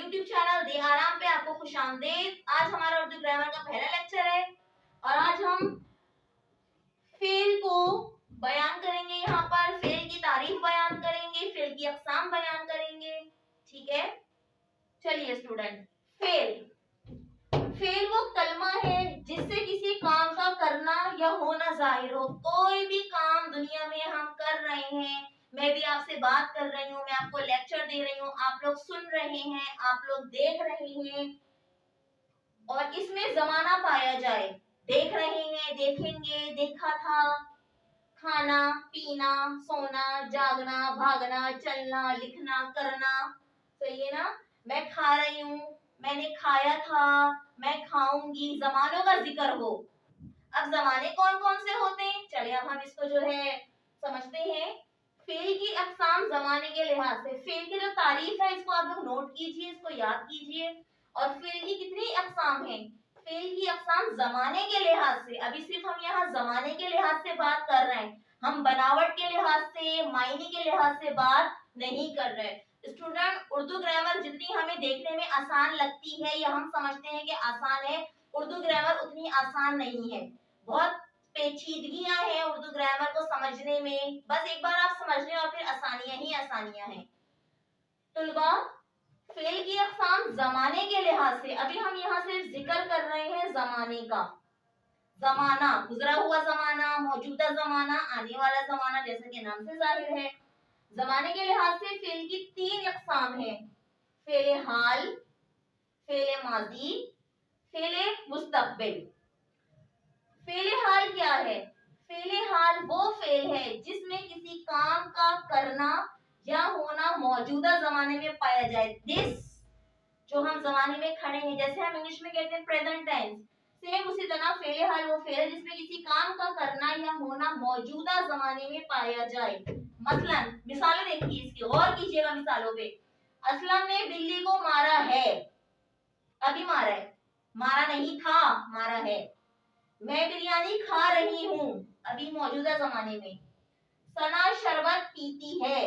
YouTube channel दे आराम पे आपको खुशामदीद। आज हमारा उर्दू ग्रामर का पहला लेक्चर है और आज हम फेल को बयान करेंगे। यहाँ पर फेल की तारीफ बयान करेंगे, फेल की अक़साम बयान करेंगे। ठीक है, चलिए स्टूडेंट। फेल वो कलमा है जिससे किसी काम का करना या होना जाहिर हो। कोई भी काम दुनिया में हम कर रहे हैं, मैं भी आपसे बात कर रही हूँ, मैं आपको लेक्चर दे रही हूँ, आप लोग सुन रहे हैं, आप लोग देख रहे हैं और इसमें जमाना पाया जाए। देख रहे हैं, देखेंगे, देखा था, खाना पीना, सोना, जागना, भागना, चलना, लिखना, करना। सही है ना। मैं खा रही हूँ, मैंने खाया था, मैं खाऊंगी, जमानों का जिक्र हो। अब जमाने कौन कौन से होते हैं, चलिए अब हम इसको जो है समझते हैं। फेल की अक़साम जमाने के लिहाज से, फेल की जो तारीफ है इसको आप लोग नोट कीजिए, इसको याद कीजिए। और फेल की कितनी अक़साम है, फेल की अक़साम जमाने के लिहाज से। अभी सिर्फ हम यहाँ जमाने के लिहाज से बात कर रहे हैं, हम बनावट के लिहाज से, मायने के लिहाज से बात नहीं कर रहे। स्टूडेंट, उर्दू ग्रामर जितनी हमें देखने में आसान लगती है या हम समझते हैं कि आसान है, उर्दू ग्रामर उतनी आसान नहीं है। बहुत पेचीदगियां हैं उर्दू ग्रामर को समझने में। बस एक बार आप समझ लें और फिर आसानियां ही आसानियां हैं। तुलबा, फेल की अक़साम जमाने के लिहाज से, अभी हम यहाँ सिर्फ जिक्र कर रहे हैं जमाने का। जमाना, गुजरा हुआ जमाना, मौजूदा जमाना, आने वाला जमाना, जैसे कि नाम से जाहिर है। जमाने के लिहाज से फेल की 3 अक़साम है। फेले हाल, फेले माजी, फेले मुस्तक़बिल। फेले हाल क्या है, फेले हाल वो फेल है जिसमें किसी काम का करना या होना मौजूदा जमाने में पाया जाए। दिस जो हम जमाने में खड़े हैं, जैसे हम इंग्लिश में कहते हैं प्रेजेंट टेंस, सेम उसी तरह फेले हाल वो फेल है जिसमें किसी काम का करना या होना मौजूदा जमाने में पाया जाए। मसलन मिसालें देखिए इसकी, गौर कीजिएगा मिसालों पे। असलम ने बिल्ली को मारा है, अभी मारा है, मारा नहीं था, मारा है। मैं बिरयानी खा रही हूँ, अभी मौजूदा जमाने में। सना शरबत पीती है।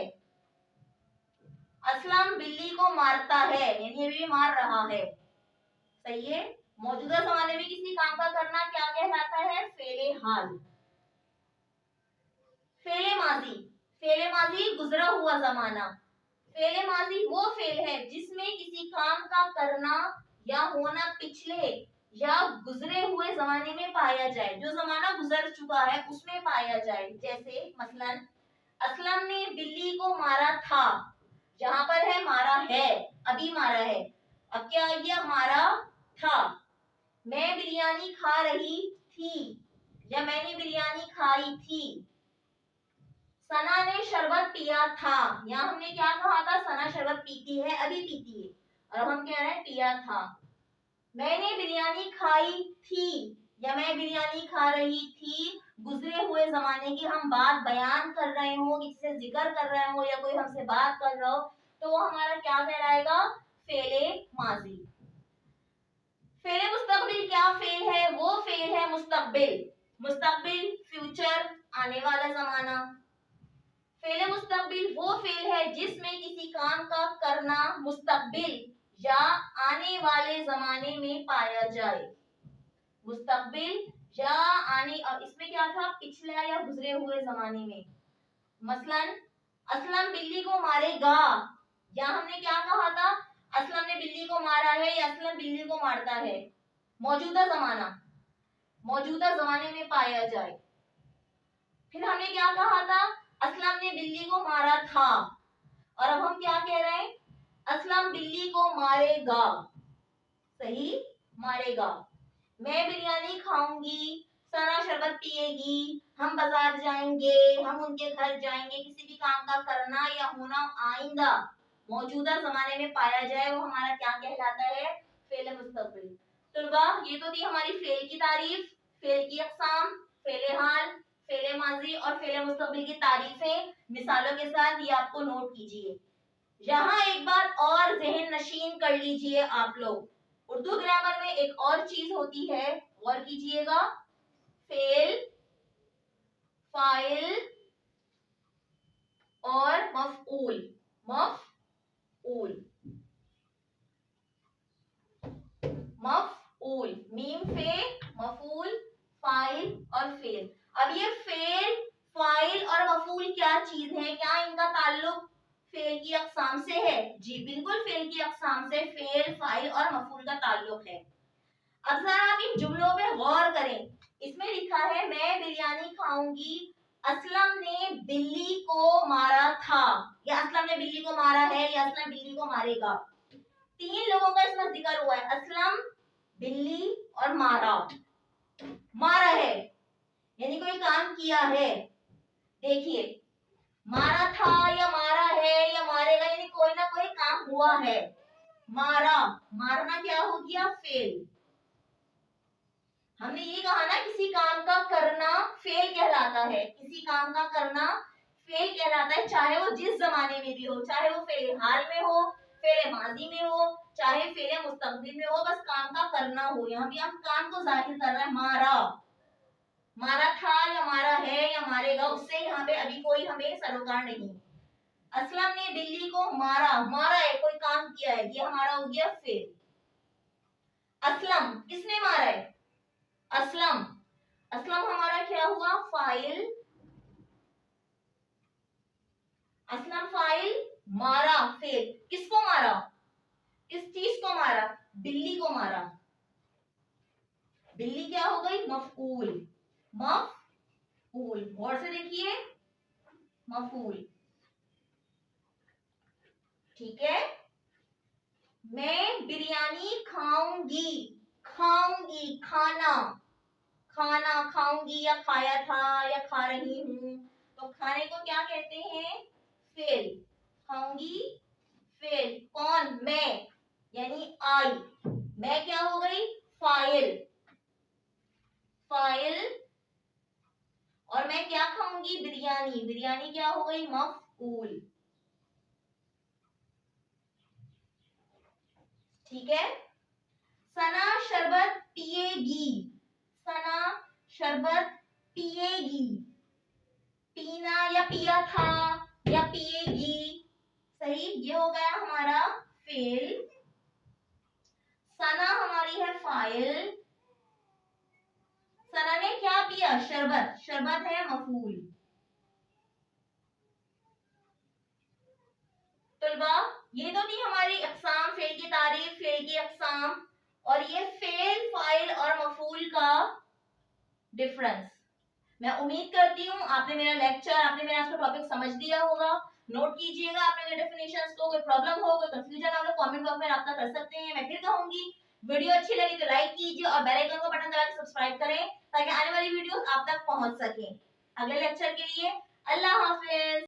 असलम बिल्ली को मारता है, यानी अभी मार रहा है। सही है। मौजूदा जमाने में किसी काम का करना क्या कहलाता है, फेले हाल। फेले माजी, फेले माजी गुजरा हुआ जमाना। फेले माजी वो फेल है जिसमें किसी काम का करना या होना पिछले या गुजरे हुए जमाने में पाया जाए, जो जमाना गुजर चुका है उसमें पाया जाए। जैसे मसलन असलम ने बिल्ली को मारा था, जहां पर है मारा है, अभी मारा है। अब क्या आ गया, मारा था। मैं बिरयानी खा रही थी या मैंने बिरयानी खाई थी। सना ने शरबत पिया था, यहाँ हमने क्या कहा था, सना शरबत पीती है, अभी पीती है, और अब हम कह रहे हैं पिया था। मैंने बिरयानी खाई थी या मैं बिरयानी खा रही थी, गुजरे हुए जमाने की हम बात बयान कर रहे हो, किसी से जिक्र कर रहे हो या कोई हमसे बात कर रहा हो, तो वो हमारा क्या कहलाएगा, फेले माजी। फेले मुस्तकबिल क्या फेल है, वो फेल है मुस्तकबिल। मुस्तकबिल फ्यूचर, आने वाला जमाना। फेले मुस्तकबिल वो फेल है जिसमें किसी काम का करना मुस्तकबिल या आने वाले जमाने में पाया जाए। मुस्तकबिल या आने, इसमें क्या था, पिछला या गुजरे हुए जमाने में। मसलन असलम बिल्ली को मारेगा, या हमने क्या कहा था, असलम ने बिल्ली को मारा है या असलम बिल्ली को मारता है। मौजूदा जमाना, मौजूदा जमाने में पाया जाए। फिर हमने क्या कहा था, असलम ने बिल्ली को मारा था, और अब हम क्या कह रहे हैं, असलम बिल्ली को मारेगा। सही, मारेगा। मैं बिरयानी खाऊंगी, सना शरबत पिएगी, हम बाजार जाएंगे, हम उनके घर जाएंगे। किसी भी काम का करना या होना आइंदा मौजूदा जमाने में पाया जाए, वो हमारा क्या कहलाता है, फेल मुस्तकबिल। तुलबा, ये तो थी हमारी फेल की तारीफ, फेल की अक़साम, फेले हाल, फेले माजी और फेले मुस्तकबिल की तारीफें मिसालों के साथ, ये आपको नोट कीजिए। यहाँ एक बात और ज़हन नशीन कर लीजिए आप लोग, उर्दू ग्रामर में एक और चीज होती है, गौर कीजिएगा, फेल, फाइल और मफऊल। मफऊल, मफऊल, मीम फे, मफूल, फाइल और फेल। अब ये फेल, फाइल और मफूल क्या चीज है? क्या इनका ताल्लुक फेल की अकसाम से है? जी बिल्कुल, फेल की अकसाम से फेल, फाइल और मफूल का ताल्लुक है। अब जरा आप इन जुमलों पे गौर करें। इसमें लिखा है मैं बिरयानी खाऊंगी, असलम ने बिल्ली को मारा था, या असलम ने बिल्ली को मारा है, या असलम बिल्ली को मारेगा। तीन लोगों का इसमें जिक्र हुआ है, असलम, बिल्ली और मारा। मारा है यानी कोई काम किया है। देखिए, मारा था या मारा है या मारेगा, यानी कोई ना कोई काम हुआ है। मारा, मारना क्या हो गया? फेल। हमने ये कहा ना, किसी काम का करना फेल कहलाता है, किसी काम का करना फेल कहलाता है, चाहे वो जिस जमाने में भी हो, चाहे वो फेल हाल में हो, फेल माजी में हो, चाहे फेल मुस्तकबिल में हो, बस काम का करना हो। यहाँ भी हम काम को जाहिर कर रहे हैं। मारा, मारा था या मारा है या मारेगा, उससे यहाँ पे अभी कोई हमें सरोकार नहीं। असलम ने बिल्ली को मारा, मारा है, कोई काम किया है, ये हमारा हो गया फेल। असलम, किसने मारा है? असलम, असलम हमारा क्या हुआ? फाइल। असलम फाइल, मारा फेल। किसको मारा? किस चीज को मारा? बिल्ली को मारा। बिल्ली क्या हो गई? मफऊल। मफऊल, गौर से देखिए, मफऊल। ठीक है, मैं बिरयानी खाऊंगी, खाऊंगी, खाना, खाना, खाऊंगी या खाया था या खा रही हूं, तो खाने को क्या कहते हैं? फेल। खाऊंगी, फेल। कौन? मैं, यानी आई। मैं क्या हो गई? File, file. और मैं क्या खाऊंगी? बिरयानी, बिरयानी क्या हो गई? मफऊल। ठीक है, सना शरबत पिएगी, सना शरबत पिएगी। पीना या पिया था या पिएगी, सही, ये हो गया हमारा फेल। सना हमारी है फाइल। सना ने क्या पिया? शरबत, शरबत है मफूल। तलबा, ये तो थी हमारी अकसाम, फेल की तारीफ, फेल की अकसाम, और ये फेल, फाइल और मफूल का डिफरेंस। मैं उम्मीद करती हूँ आपने मेरा लेक्चर, आपने मेरा आज का टॉपिक समझ लिया होगा। नोट कीजिएगा आपने मेरे डेफिनेशंस को। कोई प्रॉब्लम हो, कोई कंफ्यूजन, आप लोग कमेंट बॉक्स में राब्ता कर सकते हैं। मैं फिर कहूंगी, वीडियो अच्छी लगी तो लाइक कीजिए और बेल आइकन का बटन दबा के सब्सक्राइब करें, ताकि आने वाली वीडियोस आप तक पहुंच सके। अगले लेक्चर के लिए अल्लाह हाफिज।